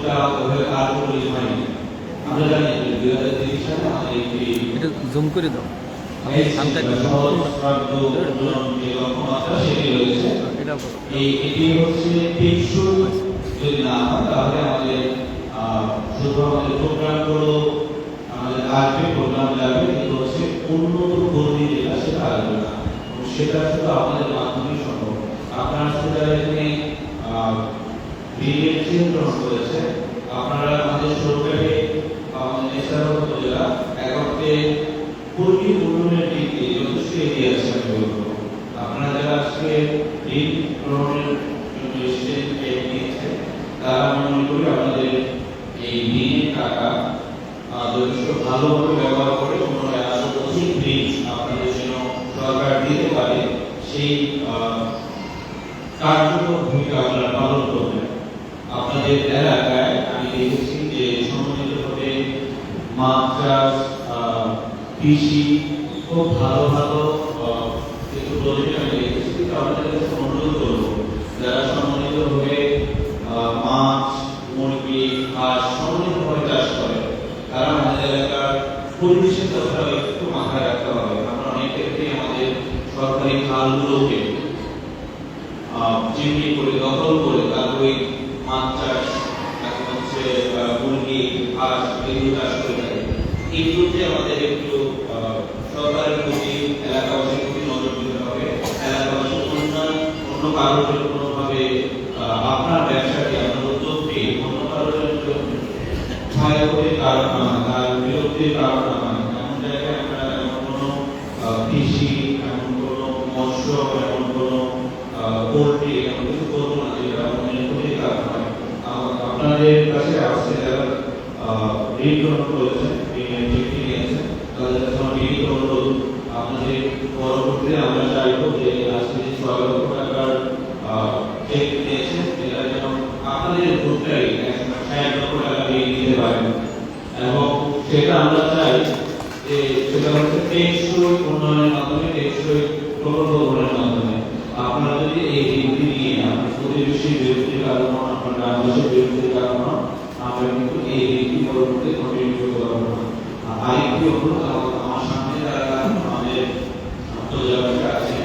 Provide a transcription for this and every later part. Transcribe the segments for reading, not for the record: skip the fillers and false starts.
প্রজেক্টটা ওভাবে কার্যকরী হয়নি। আমরা জানি যে 2023 সালে আমাদের একটি এটা জুম করে দাও। এটি হচ্ছে টেকসই যদি না হয় তাহলে আমাদের শুধু আমাদের প্রোগ্রামগুলো আমাদের আসবে, প্রোগ্রাম যাবে, কিন্তু হচ্ছে উন্নত গতি যেটা সেটা আসবে না। সেটা শুধু আমাদের মাধ্যমে সম্ভব। আপনারা যারা এখানে বিএড গ্রহণ করেছে, আপনারা আমাদের সরকারি আমাদের নেশার উপজেলা একত্রে কর্মী উন্নয়নের দিক দিয়ে যথেষ্ট এগিয়ে আছে। আমি বলবো আপনারা যারা আজকে ঋণ গ্রহণের জন্য এসেছেন নিয়েছে, তারা আমি মনে করি আপনাদের এই ঋণের টাকা যথেষ্ট ভালোভাবে ব্যবহার করে পুনরায় আরো অধিক ঋণ আপনাদের জন্য সরকার দিতে পারে, সেই কার্যকর ভূমিকা আপনারা পালন করবেন। আপনাদের এলাকায় আমি দেখেছি যে সম্মিলিতভাবে মাছ চাষ, কৃষি খুব ভালো ভালো কিছু প্রজেক্ট আমি দেখেছি। আপনাদের কাছে অনুরোধ করবো যারা সম্মিলিতভাবে মাছ, মুরগি, হাঁস সম্মিলিতভাবে চাষ করে, তারা আমাদের এলাকার পরিবেশের কথা একটু মাথায় রাখতে হবে। আমরা অনেক ক্ষেত্রে আমাদের সরকারি খালগুলোকে চিহ্নিত করে দখল করে তারপরে মাছ চাষ, হচ্ছে মুরগি, হাঁস এগুলো চাষ করে থাকে। এগুলোতে আমাদের একটু সরকারের প্রতি এলাকাবাসীর প্রতি নজর দিতে হবে। এলাকাবাসী অন্য কারণে কোনোভাবে আপনার ব্যবসাকে আপনার উদ্যোগকে অন্য কারণের ক্ষয়ক্ষতির কারণ না হয়, তার বিরক্তির কারণ না হয়, এমন জায়গায় আমরা এমন কোনো কৃষি, এমন কোনো মৎস্য, এমন কোনো পোল্ট্রি এমন কিছু করবো না যেটা অন্যের ক্ষতির কারণ হয়। আপনাদের কাছে আসছে যারা ঋণ গ্রহণ করেছেন, চিঠি নিয়েছেন, তাদের কাছে আমার বিনীত অনুরোধ, আপনাদের পরবর্তীতে আমরা চাইবো যে আজকে যে 6 লক্ষ টাকার চেক নিয়েছেন, এটা যেন আপনাদের গ্রুপটাই 60 লক্ষ টাকা দিয়ে দিতে পারেন। এবং সেটা আমরা চাই যে সেটা হচ্ছে টেকসই উন্নয়নের মাধ্যমে, টেকসই প্রকল্প গ্রহণের মাধ্যমে। আপনারা যদি এই ঋণটি নিয়ে আপনার প্রতিবেশীর বিরক্তির কারণ, আপনার গ্রামবাসীর বিরক্তির কারণ, আমরা কিন্তু এই ঋণটি পরবর্তীতে কন্টিনিউ করতে পারবো না। আরেকটি অনুরোধ, আমার সামনে যারা আমাদের আন্তর্জাতিক আছে,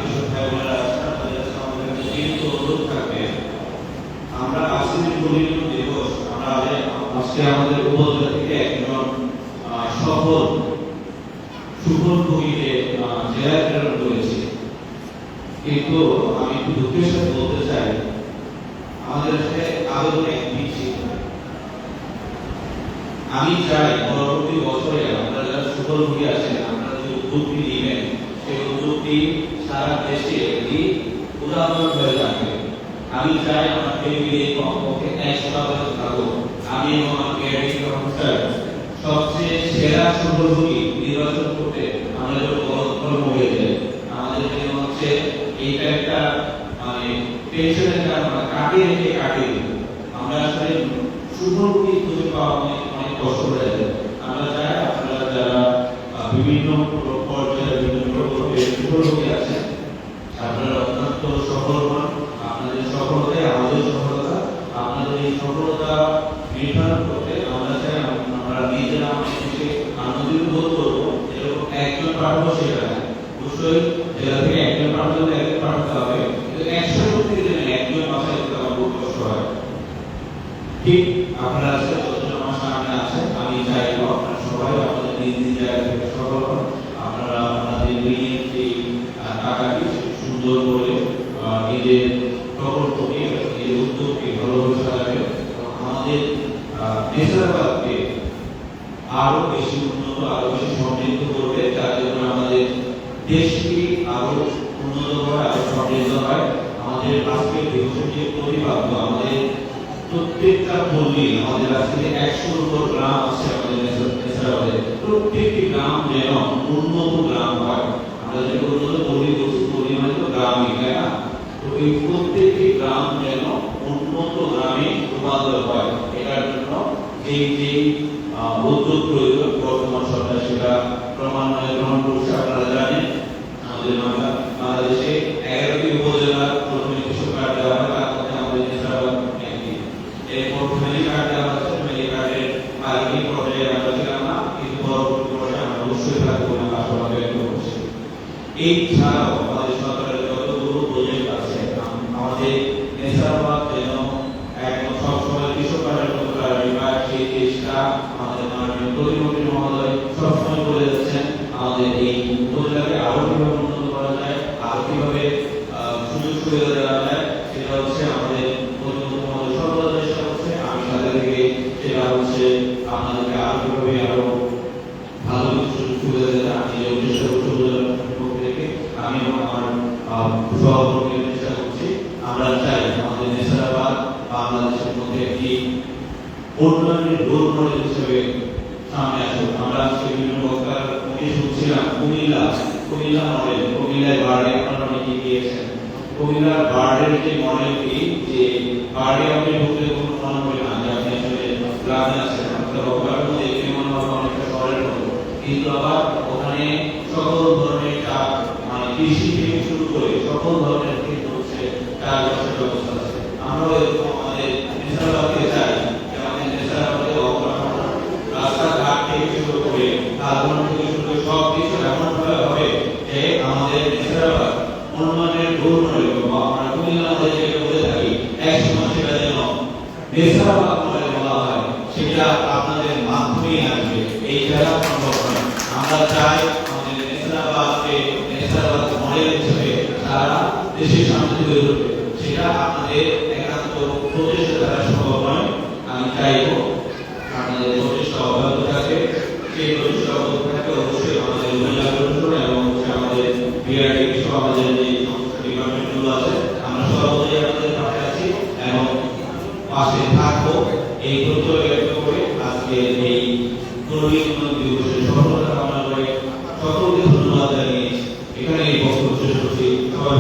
এসব ভাইবোনেরা আছে, তাদের কাছে আমাদের কিন্তু অনুরোধ থাকবে, আমরা আজকে পরিণত দিবস, আমরা আজকে আমাদের উপজেলা থেকে একজন সফল সুফলভোগীকে জেলায় প্রেরণ করেছি। কিন্তু আমি একটু দুঃখের সাথে বলতে চাই, আমাদের সাথে আবেদন একটি ছিল। আমি চাই পরবর্তী বছরে আমরা যারা সুফলভোগী আছেন, আপনারা যে উদ্যোগটি নেবেন, সেই উদ্যোগটি সারা দেশে একটি উদাহরণ হয়ে থাকবে। আমি চাই আমার টেবিলে কমপক্ষে 100টা থাকুক। আমি এবং আমার ক্যাডার কর্মচারী সবচেয়ে সেরা সুফলভোগী নির্বাচন করতে আমরা যখন বদ্ধপরিকর হয়ে যাই, আমাদের জন্য হচ্ছে এইটা একটা মানে টেনশনের কারণ, কাটিয়ে রেখে কাটিয়ে দিব। আমরা আসলে সুফলভোগী খুঁজে পাওয়া অনেক কষ্ট হয়ে যায়। আমরা চাই আপনারা যারা বিভিন্ন পর্যায়ে বিভিন্ন প্রকল্পে সুফলভোগী আছেন, আপনারা অত্যন্ত সফল হন। আপনাদের সফলতাই আমাদের সফলতা। আপনাদের এই সফলতা নির্ধারণ করতে আমরা চাই আমরা নিজেরা আমাদেরকে আনন্দিত বোধ করবো। এরকম একজন পাঠক সেটা না, অবশ্যই জেলা থেকে একজন পাঠক একজন পাঠাতে হবে, কিন্তু 100 থেকে একজন বাসায় যেতে আমার খুব কষ্ট হয়। ঠিক আপনারা যতজন আমার সামনে আছেন, আমি চাইবো আপনারা সবাই আপনাদের নিজ নিজ জায়গা থেকে সফল হন। আপনারা আপনাদের ঋণের যে টাকাটি সুন্দর করে নিজের প্রকল্পকে, নিজের উদ্যোগকে ভালোভাবে সাজাবেন। আমাদের নেশাবাদকে আরো বেশি উন্নত, আরো বেশি সমৃদ্ধ করবে, যার জন্য আমাদের দেশটি আরো উন্নত হয়, আরো সমৃদ্ধ হয়। আমাদের আজকের দিবসের যে প্রতিপাদ্য, আমাদের প্রত্যেকটা পল্লী, আমাদের আজকে 100-র উপর গ্রাম আছে আমাদের নেশাবাদে, প্রত্যেকটি গ্রাম যেন উন্নত গ্রাম হয়। আমরা যে উন্নত পল্লী বলছি, পল্লী মানে তো গ্রামই, তাই না? তো এই প্রত্যেকটি গ্রাম যেন উন্নত গ্রামে রূপান্তর হয়, এটার জন্য যেই উদ্যোগ প্রয়োজন বর্তমান সরকার সেটা ক্রমান্বয়ে গ্রহণ করছে। আপনারা জানেন আমাদের বাংলাদেশে 11টি উপজেলা প্রথমে কৃষক কার্ড দেওয়া হয়, তার মধ্যে আমাদের নেশাবাদ একটি। এরপর ফ্যামিলি কার্ড দেওয়া হচ্ছে, ফ্যামিলি কার্ডের আগে পর্যায়ে আমরা ছিলাম না, কিন্তু পরবর্তী পর্যায়ে আমরা অবশ্যই থাকবো না, আশাবাদ ব্যক্ত করছি। এই ছাড়াও আমাদের সরকারের যতগুলো প্রজেক্ট আছে, আমাদের নেশাবাদ যেন একদম সবসময় কৃষকের মতো বা সেই চেষ্টা আমাদের মাননীয় প্রধানমন্ত্রী মহোদয় সবসময় বলে যাচ্ছেন, আমাদের এই উপজেলাকে আরো কিভাবে উন্নত করা যায়, আরো কিভাবে সুযোগ সুবিধা দেওয়া যায়, সেটা হচ্ছে আমাদের প্রধানমন্ত্রী মহোদয় সর্বদা চেষ্টা করছে। আমি সাথে থেকে সেটা হচ্ছে আপনাদেরকে আরো কিভাবে আরো ভালো সুযোগ সুবিধা দেওয়া, আমি যে চেষ্টা করছি উপজেলার পক্ষ থেকে, আমি এবং আমার সহকর্মীদের চেষ্টা করছি। আমরা চাই আমাদের নেশাবাদ বাংলাদেশের মধ্যে একটি উন্নয়নের রোল মডেল হিসেবে সামনে আসুক। আমরা আজকে বিভিন্ন বক্তার মুখে শুনছিলাম কুমিল্লা মডেল, কুমিল্লায় বার্ডে আপনারা অনেকে গিয়েছেন। কুমিল্লার বার্ডের যে মডেলটি, যে বার্ডে আপনি ঢুকলে কোনো মনে হবে না যে আপনি আসলে গ্রামে আছেন, আপনার অবকাঠের মধ্যে দেখে মনে হবে অনেকটা শহরের মতো, কিন্তু আবার ওখানে সকল ধরনের কাজ, মানে কৃষি থেকে শুরু করে সকল ধরনের কিন্তু হচ্ছে চাষবাসের ব্যবস্থা আছে। আমরাও এরকম আমাদের নেশাবাদকে চাই, রাস্তাঘাট থেকে শুরু করে কারণ থেকে শুরু করে সব কিছু এমন ভাবে হবে যে আমাদের নেশাবাদ উন্নয়নের রোল মডেল, আমরা কুমিল্লা মধ্যে যেটা বলে থাকি, একসময় সেটা যেন নেশাবাদ মডেল বলা হয়, সেটা আপনাদের মাধ্যমেই আসবে। এই জায়গা সম্ভব নয়। আমরা চাই আমাদের নেশাবাদ মডেল হিসেবে সারা দেশের সামনে তুলে ধরবে, সেটা আপনাদের একান্ত প্রচেষ্টা দ্বারা সম্ভব নয়। আমি চাইবো আমাদের প্রচেষ্টা অব্যাহত থাকে, সেই প্রচেষ্টা অব্যাহত থাকে অবশ্যই আমাদের মহিলা প্রশাসন এবং আমাদের বিআরটি সহ আমাদের যে সমস্ত ডিপার্টমেন্টগুলো আছে, আমরা সর্বদাই আমাদের পাশে আছি এবং পাশে থাকবো। এই প্রত্যয় ব্যক্ত করে আজকে এই কর্মী উন্নয়ন দিবসের সফলতা কামনা করে সকলকে ধন্যবাদ জানিয়ে এখানে এই বক্তব্য শেষ করছি। সবাই